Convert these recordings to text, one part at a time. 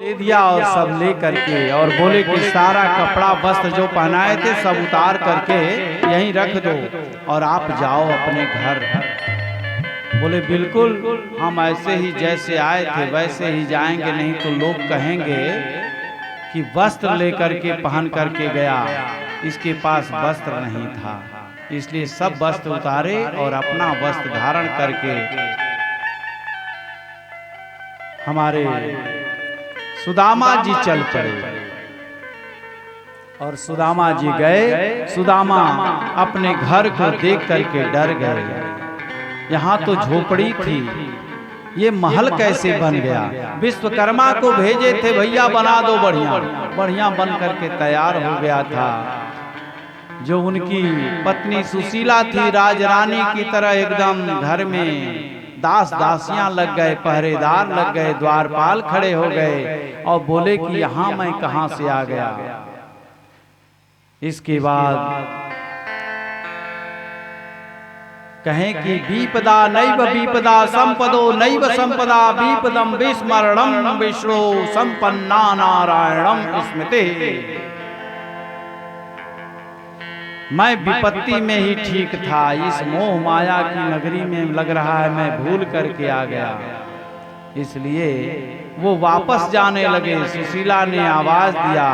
दे दिया और सब ले करके और बोले कि सारा कपड़ा वस्त्र जो पहनाए थे सब उतार करके यहीं रख दो और आप जाओ अपने घर। बोले बिल्कुल, हम ऐसे ही जैसे आए थे वैसे ही जाएंगे, नहीं तो लोग कहेंगे कि वस्त्र लेकर के पहन करके गया, इसके पास वस्त्र नहीं था। इसलिए सब वस्त्र उतारे और अपना वस्त्र धारण करके हमारे सुदामा जी चल पड़े। और सुदामा जी गए। सुदामा अपने घर को देख करके डर गए। यहाँ तो झोपड़ी थी, ये महल कैसे बन गया? विश्वकर्मा को भेजे थे भैया बना दो, बढ़िया बढ़िया बन करके तैयार हो गया था। जो उनकी पत्नी सुशीला थी, राजरानी की तरह एकदम घर में दास दासियां लग गए, पहरेदार लग गए, द्वारपाल खड़े हो गए और बोले कि यहां मैं कहां से आ गया। इसके बाद कहें कि विपदा नैव विपदा संपदो नैव संपदा विपदम विस्मरणम विष्णु संपन्ना नारायणम स्मृति। मैं विपत्ति में ही ठीक था, इस मोह माया की नगरी में लग रहा है मैं भूल करके आ गया। इसलिए वो वापस जाने लगे। सुशीला ने आवाज दिया,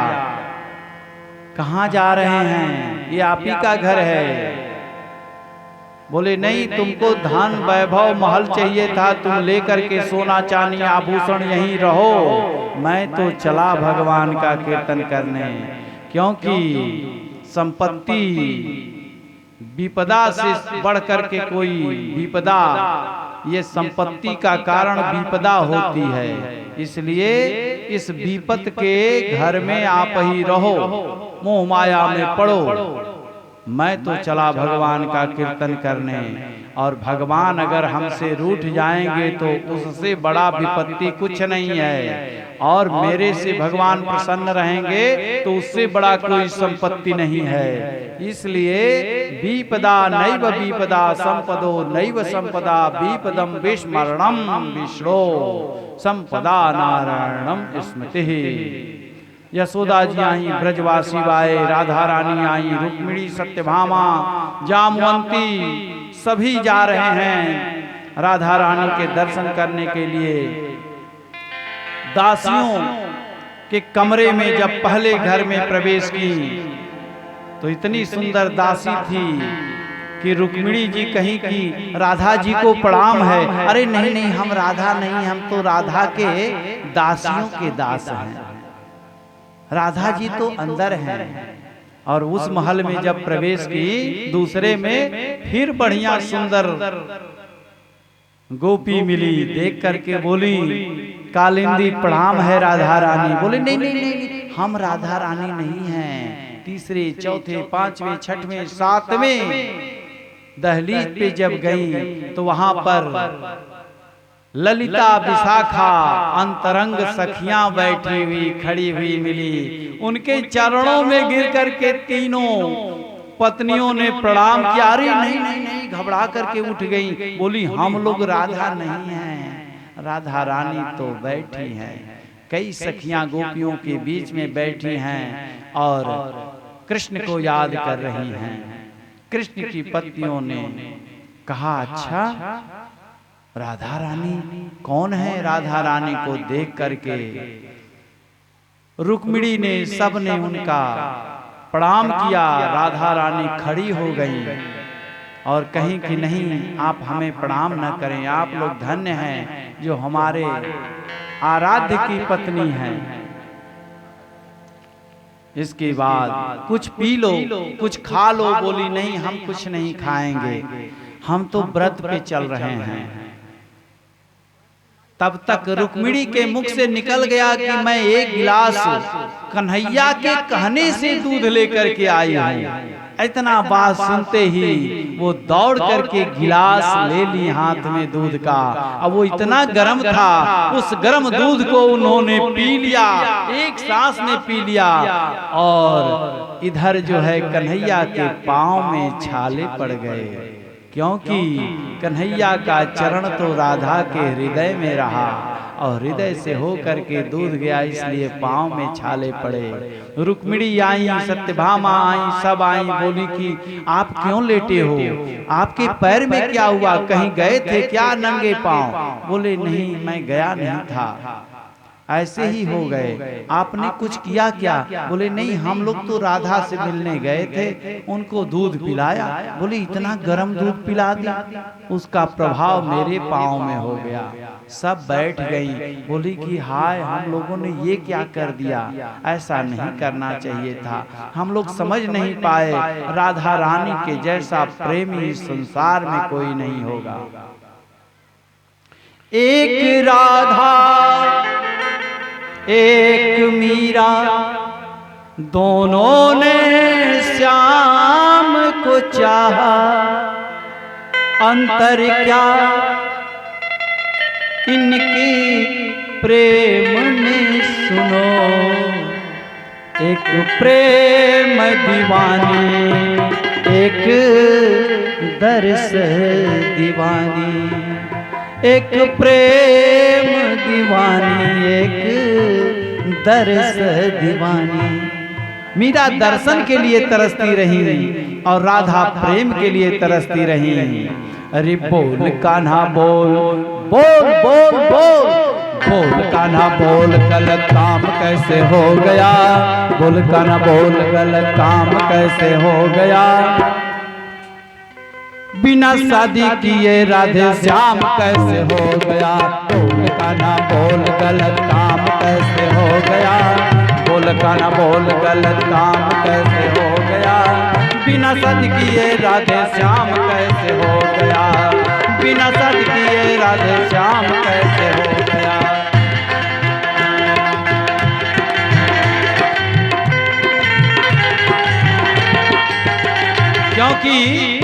कहाँ जा रहे हैं? ये आप ही का घर है। बोले नहीं, तुमको धन वैभव महल चाहिए था, तुम लेकर के सोना चांदी आभूषण यहीं रहो। मैं तो चला भगवान का कीर्तन करने, क्योंकि संपत्ति विपदा से बढ़ करके कोई विपदा, ये संपत्ति का कारण विपदा होती है। इसलिए इस विपत के घर में आप ही रहो, मोह माया में पड़ो। मैं तो चला भगवान का कीर्तन करने, और भगवान अगर हमसे रूठ जाएंगे तो उससे बड़ा विपत्ति कुछ नहीं है, और मेरे से भगवान प्रसन्न रहेंगे तो उससे बड़ा कोई संपत्ति नहीं है। इसलिए विपदा नैव विपदा संपदो नैव संपदा विपदम विस्मरणम विष्णु संपदा नारायणम स्मृति। यशोदा जी आई, ब्रजवासी आए, राधा रानी आई, रुक्मिणी, सत्यभामा, जामवंती सभी जा रहे हैं राधा रानी के दर्शन करने के लिए। दासियों के कमरे में जब पहले घर में प्रवेश की तो इतनी सुंदर दासी थी कि रुक्मिणी जी कहीं कि राधा जी को प्रणाम है। अरे नहीं नहीं, हम राधा नहीं, हम तो राधा के दासियों के दास हैं, राधा जी तो अंदर हैं। और उस महल में जब प्रवेश की, दूसरे में फिर बढ़िया सुंदर गोपी मिली। देख करके बोली, कालिंदी प्रणाम है राधा रानी। बोले नहीं नहीं नहीं, हम राधा रानी नहीं हैं। तीसरे चौथे पांचवें छठवें सातवें दहलीज पे जब गई तो वहां पर ललिता विशाखा अंतरंग सखियां बैठी हुई खड़ी हुई मिली। उनके चरणों में गिर करके तीनों पत्नियों ने प्रणाम किया। अरे नहीं नहीं नहीं, घबरा करके उठ गई। बोली हम लोग राधा नहीं हैं, राधा रानी तो बैठी हैं। कई सखियां गोपियों के बीच में बैठी हैं और कृष्ण को याद कर रही हैं। कृष्ण की पत्नियों ने कहा, अच्छा राधा रानी कौन है? राधा रानी को देख करके रुक्मिणी ने, सब ने उनका प्रणाम किया। राधा रानी खड़ी हो गई और कहीं कि नहीं, आप हमें प्रणाम न करें, आप लोग धन्य हैं जो हमारे आराध्य की पत्नी हैं। इसके बाद कुछ पी लो, कुछ खा लो। बोली नहीं, हम कुछ नहीं खाएंगे, हम तो व्रत पे चल रहे हैं। तब तक रुक्मिणी के मुख से निकल गया कि मैं एक गिलास कन्हैया के कहने से दूध लेकर के आई हूं। इतना बात सुनते ही वो दौड़ करके गिलास ले ली हाथ में दूध का। अब वो इतना गर्म था, उस गर्म दूध को उन्होंने पी लिया, एक सांस में पी लिया। और इधर जो है कन्हैया के पांव में छाले पड़ गए, क्योंकि कन्हैया का चरण तो राधा के हृदय में रहा और हृदय से हो करके दूध गया, इसलिए पांव में छाले पड़े। रुक्मिणी आई, सत्यभामा आई, सब आई, बोली कि आप क्यों लेटे हो, आपके पैर में क्या हुआ, कहीं गए थे क्या नंगे पांव? बोले नहीं, मैं गया नहीं था, ऐसे ही हो गए। आपने कुछ किया क्या? बोले नहीं, हम लोग तो राधा से मिलने गए थे, उनको दूध पिलाया। बोले इतना गर्म दूध पिला दिया, उसका प्रभाव मेरे पाँव में हो गया। सब बैठ गई, बोली कि हाय, हम लोगों ने ये क्या कर दिया, ऐसा नहीं करना चाहिए था, हम लोग समझ नहीं पाए, राधा रानी के जैसा प्रेमी इस संसार में कोई नहीं होगा। एक राधा एक मीरा, दोनों ने श्याम को चाहा, अंतर क्या इनकी प्रेम में सुनो, एक प्रेम दीवानी, एक दर्श दीवानी, एक प्रेम दीवानी, एक दर्श दीवानी। मीरा दर्शन के लिए तरसती रही और राधा प्रेम के लिए तरसती रही। अरे बोल कान्हा बोल, बोल बोल बोल, बोल कान्हा बोल, गलत काम कैसे हो गया, बोल कान्हा बोल, गलत काम कैसे हो गया, बिना शादी किए राधे श्याम कैसे हो गया, बोल कान्हा बोल, गलत काम कैसे हो गया, बोल कान्हा बोल, गलत काम कैसे हो गया, बिना शादी किए राधे श्याम कैसे हो गया, बिना शादी किए राधे श्याम कैसे हो गया। क्योंकि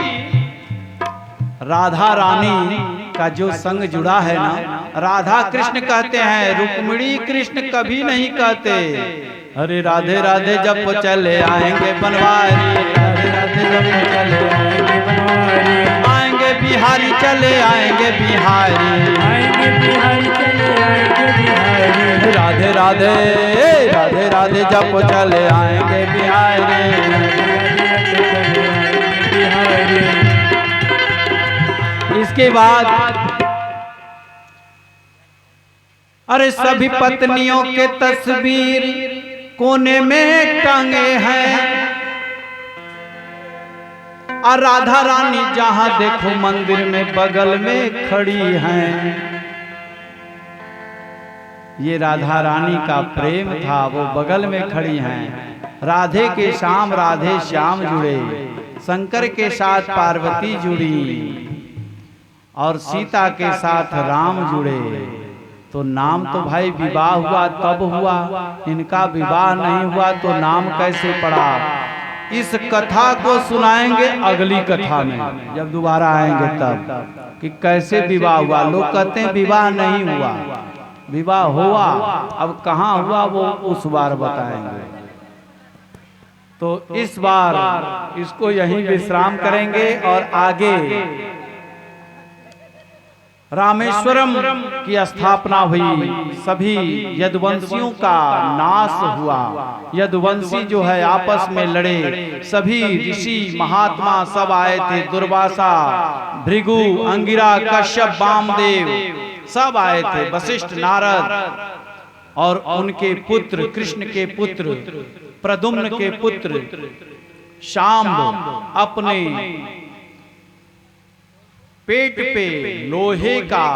राधा रानी का जो संग जुड़ा है ना, राधा कृष्ण कहते हैं, रुक्मिणी कृष्ण कभी नहीं कहते। अरे राधे राधे जब चले आएंगे बनवारी, राधे राधे जब चले आएंगे बनवारी, आएंगे बिहारी चले आएंगे बिहारी, आएंगे बिहारी चले आएंगे बिहारी, राधे राधे राधे राधे जब चले आएंगे बिहारी। इसके बाद अरे सभी पत्नियों के तस्वीर कोने में टंगे हैं, और राधा रानी जहां देखो मंदिर में बगल में खड़ी हैं। ये राधा रानी का प्रेम था, वो बगल में खड़ी हैं। राधे के श्याम राधे श्याम जुड़े, शंकर के साथ पार्वती जुड़ी और सीता के साथ राम जुड़े। तो नाम तो भाई विवाह हुआ तब हुआ, इनका विवाह नहीं हुआ तो नाम कैसे पड़ा। इस कथा को सुनाएंगे अगली कथा में, जब दोबारा आएंगे तब, कि कैसे विवाह हुआ। लोग कहते हैं विवाह नहीं हुआ, विवाह हुआ, अब कहाँ हुआ वो उस बार बताएंगे। तो इस बार इसको यहीं विश्राम करेंगे और आगे रामेश्वरम की स्थापना हुई, सभी यदुवंशियों का नाश हुआ। यदुवंशी जो है आपस में लड़े, सभी ऋषि महात्मा सब आए थे, दुर्वासा, भृगु, अंगिरा, कश्यप, वामदेव सब आए थे, वशिष्ठ, नारद और उनके पुत्र, कृष्ण के पुत्र, प्रद्युम्न के पुत्र शाम्ब अपने पेट पे लोहे का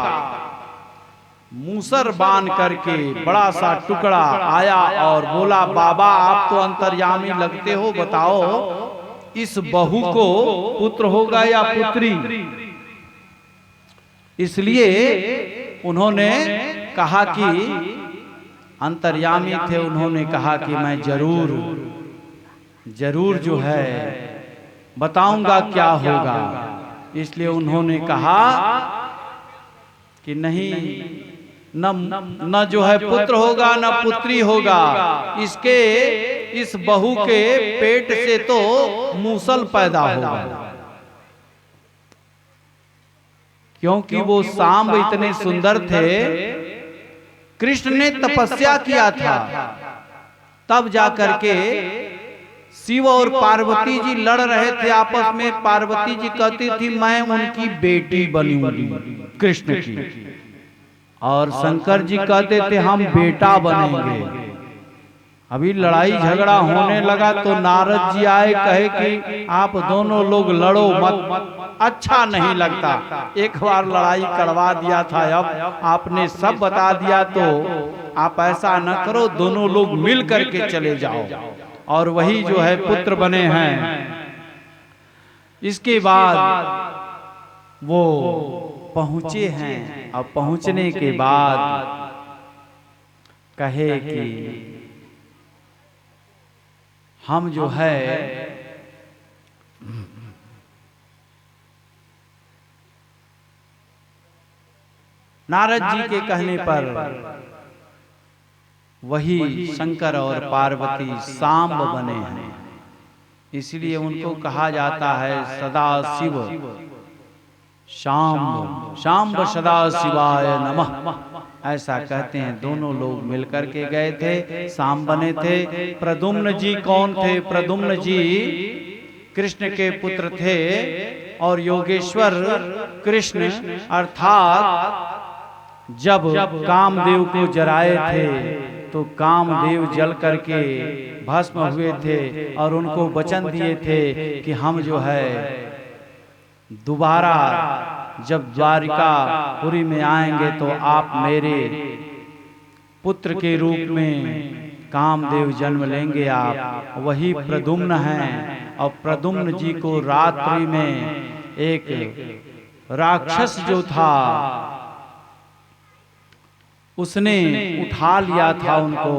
मूसर बांध करके बड़ा सा टुकड़ा आया और बोला, बाबा आप तो अंतर्यामी लगते हो, बताओ इस बहू को पुत्र होगा या पुत्री। इसलिए उन्होंने कहा कि अंतर्यामी थे, उन्होंने कहा कि मैं जरूर जो है बताऊंगा क्या होगा। इसलिए उन्होंने कहा कि नहीं, न जो है पुत्र होगा न पुत्री होगा, इसके इस बहू के पेट से तो मूसल पैदा होगा। क्योंकि वो सांब इतने सुंदर थे कृष्ण ने तपस्या किया था, तब जाकर के शिव और पार्वती जी लड़ रहे थे आपस में। पार्वती जी कहती थी मैं उनकी बेटी बनूंगी कृष्ण की, और शंकर जी कहते थे हम बेटा बनेंगे। अभी लड़ाई झगड़ा होने लगा तो नारद जी आए, कहे कि आप दोनों लोग लड़ो मत, अच्छा नहीं लगता। एक बार लड़ाई करवा दिया था, अब आपने सब बता दिया तो आप ऐसा न करो, दोनों लोग मिल करके चले जाओ। और वही जो है पुत्र बने हैं। इसके बाद वो पहुंचे हैं, और पहुंचने के बाद कहे कि हम जो है नारद जी के कहने पर वही शंकर और पार्वती सांब बने हैं। इसलिए उनको कहा जाता है सदा शिव शाम्ब, शाम्ब सदा शिवाय नमः, ऐसा कहते हैं। दोनों लोग मिलकर के गए थे, सांब बने थे। प्रद्युम्न जी कौन थे? प्रद्युम्न जी कृष्ण के पुत्र थे, और योगेश्वर कृष्ण अर्थात जब कामदेव को जराए थे तो कामदेव जल करके भस्म हुए थे, और उनको वचन दिए थे कि हम जो है दोबारा जब द्वारिकापुरी में आएंगे तो आप मेरे पुत्र के रूप में कामदेव जन्म लेंगे। आप वही प्रद्युम्न हैं। और प्रद्युम्न जी को रात्रि में एक राक्षस जो था उसने उठा लिया था उनको,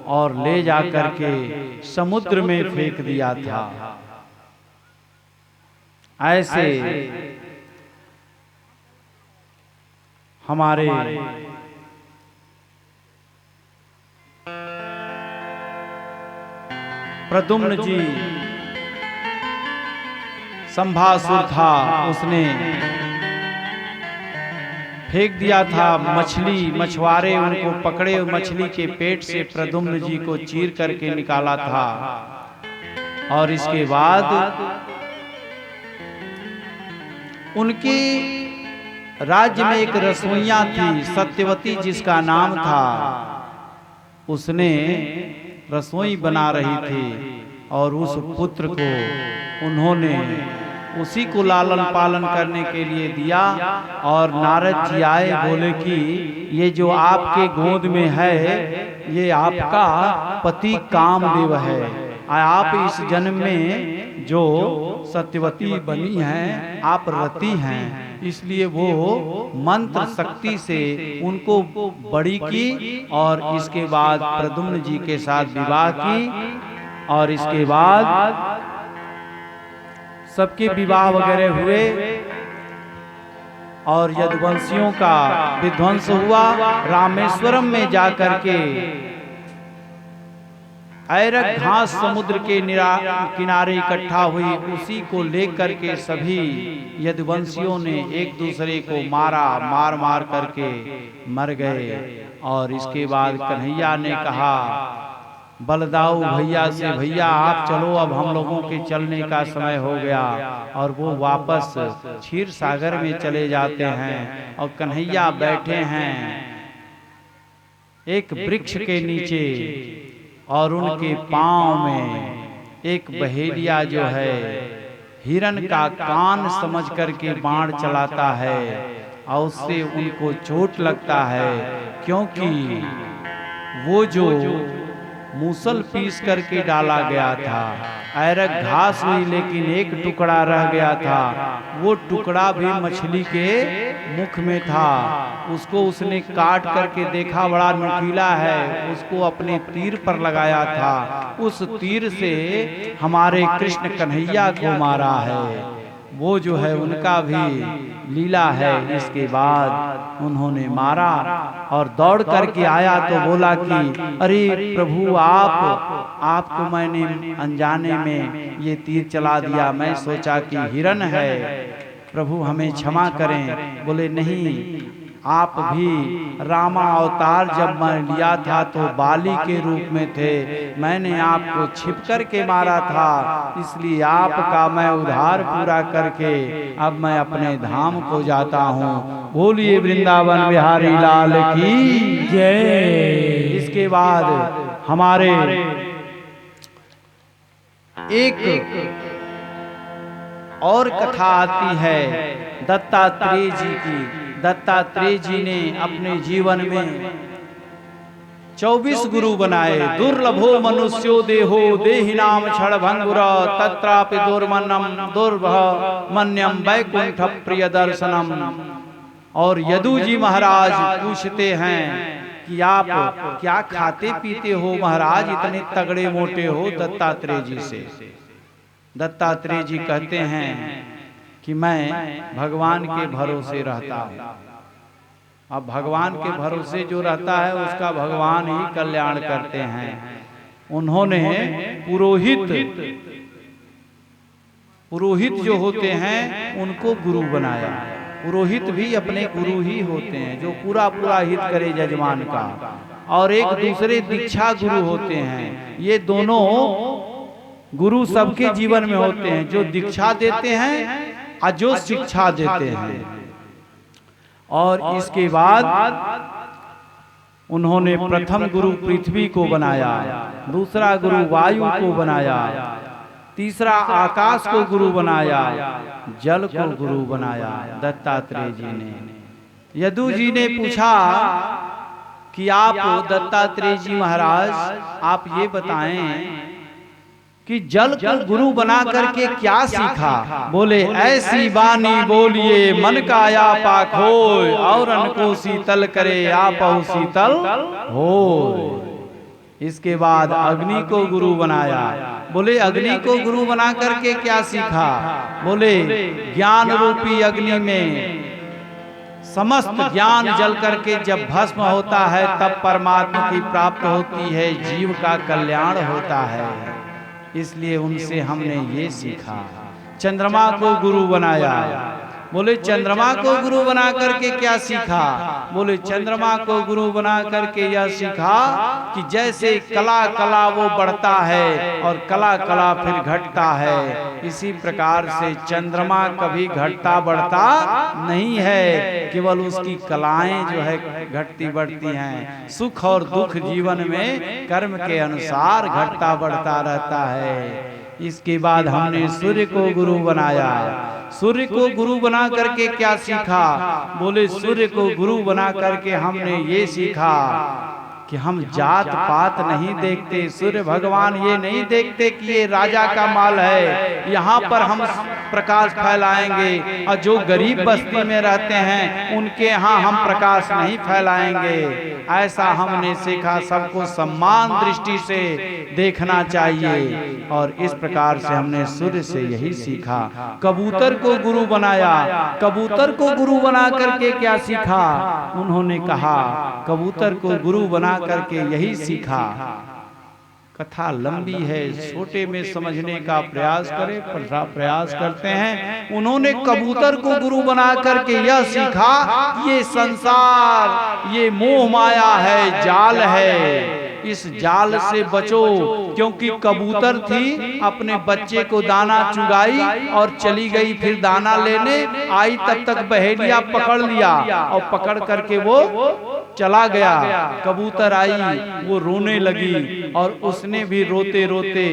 और ले जाकर के समुद्र में फेंक दिया था। ऐसे हमारे प्रद्युम्न जी संभासुर था, उसने फेंक दिया था मछली। मछुआरे उनको पकड़े, मछली के पेट से प्रद्युम्न जी को चीर करके निकाला था। और इसके बाद उनकी राज्य में एक रसोइया थी सत्यवती जिसका नाम था। उसने रसोई बना रही थी, और उस पुत्र को उन्होंने उसी को लालन पालन करने के लिए दिया। और नारद जी आए, बोले कि ये जो आपके गोद में है ये आपका पति कामदेव है। आप इस जन्म में जो सत्यवती बनी हैं आप रति हैं, इसलिए वो मंत्र शक्ति से उनको बड़ी की, और इसके बाद प्रद्युम्न जी के साथ विवाह की। और इसके बाद सबके विवाह वगैरह हुए, और यदुवंशियों का विध्वंस हुआ। रामेश्वरम में जाकर के ऐरक घास समुद्र के किनारे इकट्ठा हुई, उसी को लेकर के सभी यदुवंशियों ने एक दूसरे को मारा, मार मार करके मर गए। और इसके बाद कन्हैया ने कहा बलदाऊ भैया से, भैया आप चलो, अब हम लोगों के चलने का समय हो गया। और वो वापस क्षीर सागर में चले जाते हैं, और कन्हैया बैठे हैं एक वृक्ष के नीचे, और उनके पांव में एक बहेलिया जो है हिरण का कान समझ करके बाण चलाता है, और उससे उनको चोट लगता है। क्योंकि वो जो मूसल पीस करके डाला गया था, ऐरक घास हुई लेकिन एक टुकड़ा रह गया था। वो टुकड़ा भी मछली के मुख में था। उसको उसने काट करके देखा बड़ा नुकीला है, उसको अपने तीर पर लगाया था। उस तीर से हमारे कृष्ण कन्हैया को मारा है। वो जो है उनका भी लीला है। इसके बाद उन्होंने मारा और दौड़ करके आया तो बोला कि अरे प्रभु आपको मैंने अनजाने में ये तीर चला दिया, मैं सोचा कि हिरण है, प्रभु हमें क्षमा करें। बोले नहीं, आप भी रामा अवतार जब मैं लिया था तो बाली के रूप में थे, मैंने आपको छिप कर के मारा था, इसलिए आपका मैं उद्धार पूरा करके अब मैं अपने धाम को जाता हूँ। बोलिए वृंदावन बिहारी लाल की जय। इसके बाद हमारे एक और कथा आती है दत्तात्रेय जी की। दत्तात्रेय जी ने अपने जीवन में 24 गुरु बनाए। दुर्लभो मनुष्यो देहो देहिनाम क्षणभंगुर तत्रापि दुर्मन्यम वैकुंठ प्रिय दर्शनम। और यदु जी महाराज पूछते हैं कि आप क्या खाते पीते हो महाराज, इतने तगड़े मोटे हो? दत्तात्रेय जी से दत्तात्रेय जी कहते हैं कि मैं भगवान के भरोसे रहता हूँ। अब भगवान के भरोसे जो रहता है उसका भगवान ही कल्याण करते हैं। उन्होंने पुरोहित जो होते हैं उनको गुरु बनाया। पुरोहित भी अपने गुरु ही होते हैं जो पूरा हित करे जजमान का, और एक दूसरे दीक्षा गुरु होते हैं। ये दोनों गुरु सबके जीवन में होते हैं, जो दीक्षा देते हैं और जो शिक्षा देते हैं। और इसके बाद उन्होंने प्रथम गुरु पृथ्वी को बनाया, दूसरा गुरु वायु को बनाया, तीसरा आकाश को गुरु बनाया, जल को गुरु बनाया दत्तात्रेय जी ने। यदु जी ने पूछा कि आप दत्तात्रेय जी महाराज आप ये बताएं कि जल को गुरु बना करके क्या सीखा? बोले ऐसी बानी बोलिए मन का या पाक होय, और को शीतल करे आप शीतल हो। इसके बाद अग्नि को गुरु बनाया। बोले अग्नि को गुरु बना करके क्या सीखा? बोले ज्ञान रूपी अग्नि में समस्त ज्ञान जल करके जब भस्म होता है तब परमात्मा की प्राप्ति होती है, जीव का कल्याण होता है। इसलिए उनसे हमने ये सीखा। चंद्रमा को गुरु बनाया। बोले चंद्रमा को गुरु बना करके क्या सीखा? बोले चंद्रमा को गुरु बना करके यह सीखा कि जैसे कला कला वो बढ़ता है और कला कला फिर घटता है, इसी प्रकार से चंद्रमा कभी घटता बढ़ता नहीं है, केवल उसकी कलाएं जो है घटती बढ़ती हैं। सुख और दुख जीवन में कर्म के अनुसार घटता बढ़ता रहता है। इसके बाद हमने सूर्य को गुरु बनाया। सूर्य को गुरु बना करके क्या सीखा? बोले सूर्य को गुरु बना करके हमने ये सीखा कि हम जात पात नहीं देखते। सूर्य भगवान ये नहीं देखते कि ये राजा का माल है, यहाँ पर हम प्रकाश फैलाएंगे, और जो गरीब बस्ती में रहते हैं उनके यहाँ हम प्रकाश नहीं फैलाएंगे। ऐसा हमने सीखा। सबको सम्मान दृष्टि से देखना चाहिए, और इस प्रकार से हमने सूर्य से यही सीखा। कबूतर को गुरु बनाया। कबूतर को गुरु बना करके क्या सीखा? उन्होंने कहा कबूतर को गुरु बना करके यही सीखा। कथा लंबी है, छोटे में समझने का प्रयास करें, प्रयास करते हैं। उन्होंने कबूतर को गुरु बना करके यह सीखा, ये संसार ये मोह माया है, जाल है, इस जाल से बचो। क्योंकि कबूतर थी, अपने बच्चे को दाना चुगाई और चली गई, फिर दाना लेने आई, तब तक बहेलिया पकड़ लिया और पकड़ करके वो चला गया। कबूतर आई, वो रोने लगी और उसने भी रोते रोते,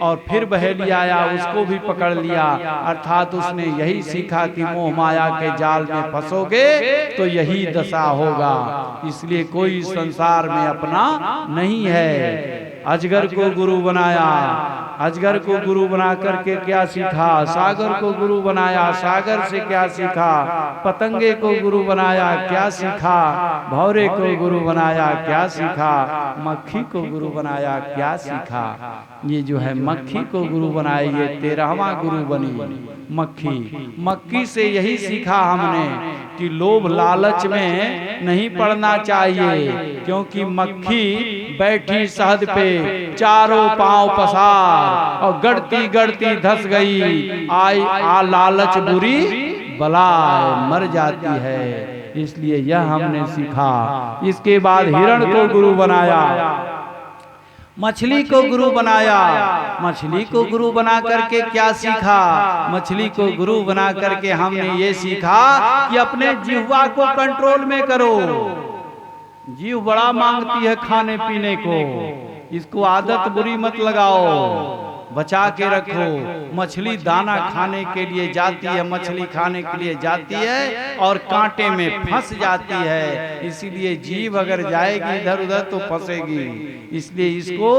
और फिर बहेलिया आया, उसको भी पकड़ लिया। अर्थात उसने यही सीखा कि मोह माया के जाल में फंसोगे तो यही दशा होगा। इसलिए कोई संसार में अपना नहीं है। अजगर को गुरु बनाया। अजगर को गुरु बना करके क्या सीखा? सागर को गुरु बनाया। सागर से क्या सीखा? पतंगे को गुरु बनाया। क्या सीखा? भौरे को गुरु बनाया। क्या सीखा? मक्खी को गुरु बनाया। क्या सीखा? ये जो है मक्खी को गुरु बनाई, ये 13वां गुरु बनी मक्खी। मक्खी से यही सीखा हमने कि लोभ लालच में नहीं पड़ना चाहिए, क्योंकि मक्खी बैठी शहद पे चारों पांव पसार और गड़ती गड़ती धस गई। आई आ लालच बुरी बलाय मर जाती है। इसलिए यह हमने सीखा। इसके बाद हिरण को गुरु बनाया, मछली को गुरु बनाया। मछली को गुरु बना करके क्या सीखा? मछली को गुरु बना करके हमने ये सीखा कि अपने जिह्वा को कंट्रोल में करो। जीव बड़ा मांगती है खाने पीने को, इसको आदत बुरी मत लगाओ, बचा के रखो। मछली दाना खाने के लिए जाती है, मछली खाने के लिए जाती है और कांटे में फंस जाती है। इसीलिए जीव अगर जाएगी इधर उधर तो फंसेगी। इसलिए इसको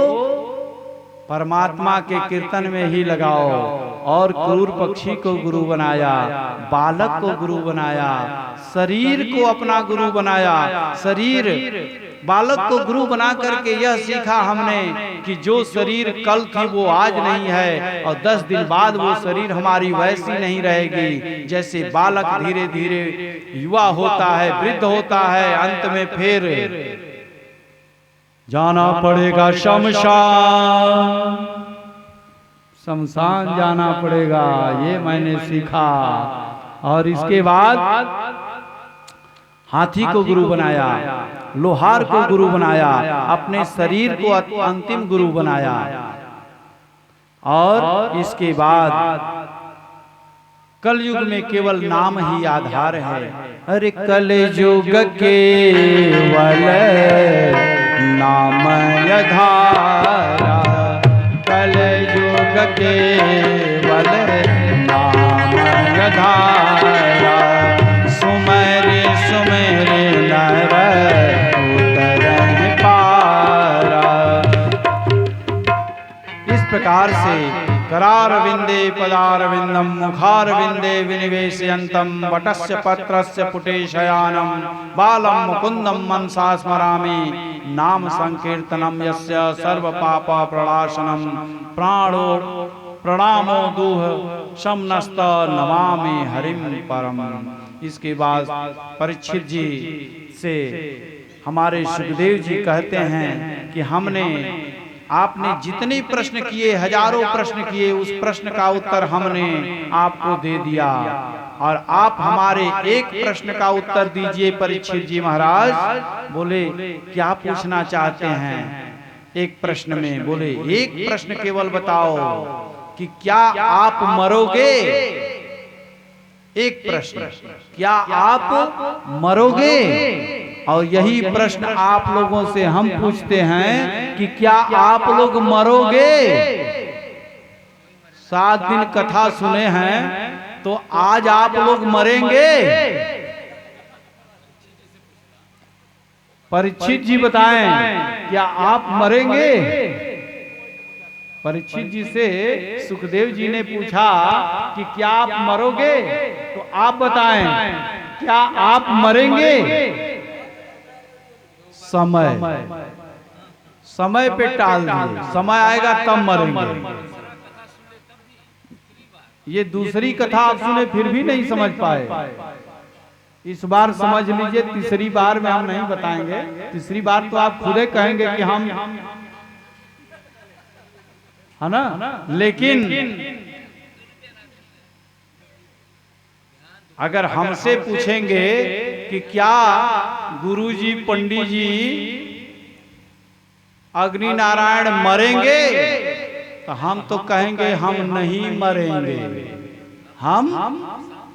परमात्मा के कीर्तन में ही लगाओ। और क्रूर पक्षी को गुरु बनाया, बालक को गुरु बनाया, शरीर को अपना गुरु बनाया। शरीर बालक को गुरु बना करके यह सीखा हमने कि जो शरीर कल थी वो आज नहीं है, और 10 दिन बाद वो शरीर हमारी वैसी नहीं रहेगी। जैसे बालक धीरे धीरे युवा होता है, वृद्ध होता है, अंत में फिर जाना पड़ेगा शमशान, शमशान जाना पड़ेगा। ये मैंने सीखा। और इसके बाद हाथी को गुरु बनाया, लोहार को गुरु बनाया, अपने शरीर को अंतिम गुरु बनाया। और इसके बाद कलयुग में केवल नाम ही आधार है। अरे कलयुग केवल नाम आधारा, कलयुग केवल नाम आधारा। सुमरे सुमरे नर उतरन पारा। इस प्रकार से करार विंदे पदार विंदम मुखार विंदे विनिवेशयंतम वटस्य पत्रस्य पुटे शयानम बालम मुकुंदम मनसा स्मरामि। नाम संकीर्तनम यस्य सर्व पाप प्रणाशनम प्राणो प्रणामो दूह शमनस्त नमामि हरिम परम। इसके बाद परीक्षित जी से हमारे सुखदेव जी कहते हैं कि हमने आपने जितने प्रश्न किए, हजारों प्रश्न किए, उस प्रश्न का उत्तर हमने आपको दे दिया, और आप हमारे एक प्रश्न का उत्तर दीजिए परीक्षित जी महाराज। बोले क्या पूछना चाहते हैं? एक प्रश्न में बोले एक प्रश्न केवल बताओ कि क्या आप मरोगे? एक प्रश्न, क्या आप मरोगे? और यही प्रश्न आप लोगों से हम पूछते हैं कि क्या आप लोग मरोगे? 7 दिन कथा सुने हैं, तो आज आप लोग मरेंगे? परीक्षित जी बताएं, क्या आप मरेंगे? परीक्षित जी से सुखदेव जी ने पूछा कि क्या आप मरोगे? तो आप बताएं, क्या आप मरेंगे? समय पे टाल दिए, समय आएगा तब मरेंगे। ये दूसरी कथा आप सुने फिर भी नहीं समझ पाए। इस बार समझ लीजिए, तीसरी बार में हम नहीं बताएंगे। तीसरी बार तो आप खुद ही कहेंगे कि हम, है ना? लेकिन अगर हमसे पूछेंगे कि क्या गुरुजी पंडित जी अग्नि नारायण मरेंगे, तो हम तो कहेंगे हम नहीं मरेंगे, हम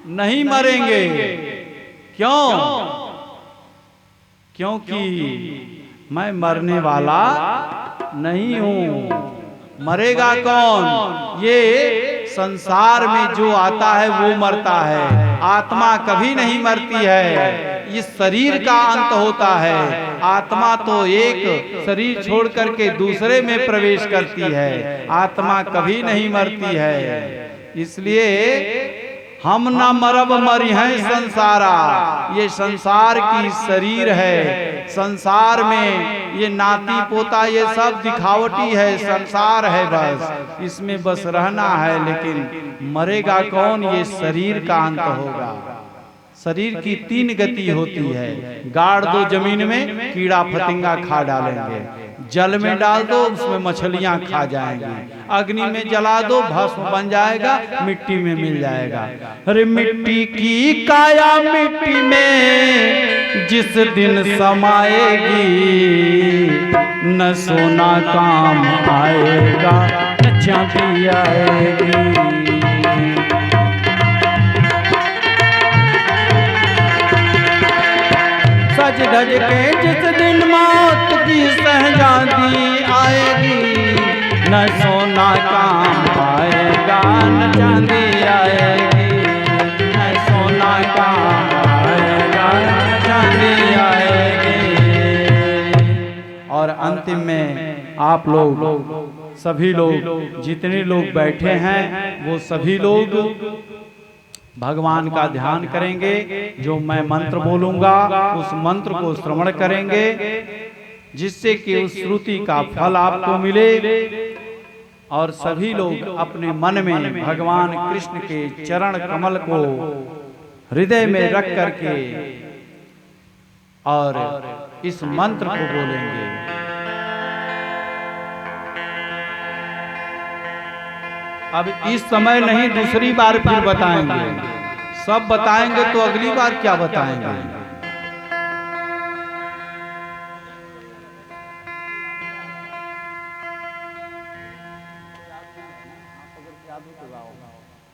नहीं मरेंगे। क्यों? क्योंकि मैं मरने वाला नहीं हूं। मरेगा कौन? ये संसार में जो आता है वो मरता है, आत्मा कभी नहीं मरती है। इस शरीर का अंत होता है, आत्मा तो एक शरीर छोड़ करके दूसरे में प्रवेश करती है, आत्मा कभी नहीं मरती है। इसलिए हम न मरब मरी हैं संसारा। ये संसार की शरीर है, संसार में ये नाती पोता ये सब दिखावटी है, संसार है, बस इसमें बस रहना है। लेकिन मरेगा कौन? ये शरीर का अंत होगा। शरीर की 3 गति होती है। गाड़ दो जमीन में, कीड़ा फतिंगा खा डालेंगे। जल में डाल दो, उसमें मछलियां खा जाएंगी। अग्नि में जला दो, भस्म बन जाएगा, मिट्टी में मिल जाएगा। अरे मिट्टी की काया मिट्टी में जिस दिन समाएगी, न सोना काम आएगा न चांदी आएगी। सज धज के जिस दिन मौत की सहजादी आएगी, न सोना काम आएगा न चांदी आएगी, न सोना काम आएगा न चांदी आएगी। और अंतिम में आप लोग सभी लोग जितने लोग बैठे हैं वो सभी लोग भगवान का ध्यान करेंगे। जो मैं मंत्र बोलूंगा उस मंत्र को श्रवण करेंगे, जिससे कि उस श्रुति का फल आपको मिले। और सभी लोग अपने मन में भगवान कृष्ण के चरण कमल को हृदय में रख करके और इस मंत्र को बोलेंगे। अब इस समय नहीं, दूसरी बार फिर बताएंगे। सब बताएंगे तो अगली बार क्या बताएंगे।